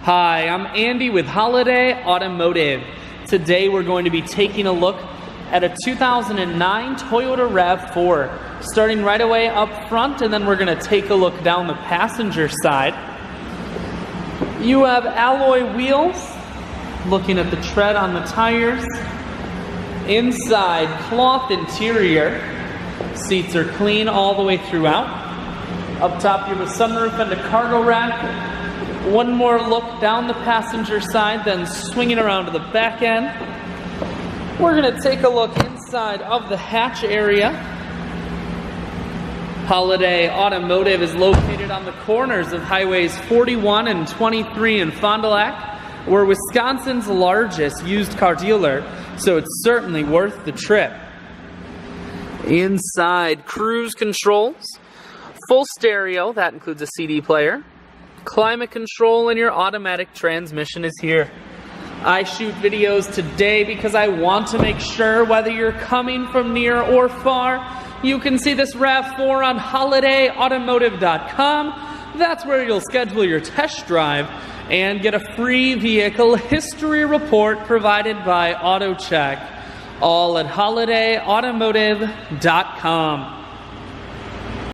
Hi, I'm Andy with Holiday Automotive. Today we're going to be taking a look at a 2009 Toyota RAV4. Starting right away up front, and then we're going to take a look down the passenger side. You have alloy wheels, looking at the tread on the tires. Inside, cloth interior. Seats are clean all the way throughout. Up top, you have a sunroof and a cargo rack. One more look down the passenger side, then swinging around to the back end. We're going to take a look inside of the hatch area. Holiday Automotive is located on the corners of highways 41 and 23 in Fond du Lac. We're Wisconsin's largest used car dealer, so it's certainly worth the trip. Inside, cruise controls, full stereo, that includes a CD player, climate control, and your automatic transmission is here. I shoot videos today because I want to make sure whether you're coming from near or far, you can see this RAV4 on holidayautomotive.com. That's where you'll schedule your test drive and get a free vehicle history report provided by AutoCheck, all at holidayautomotive.com.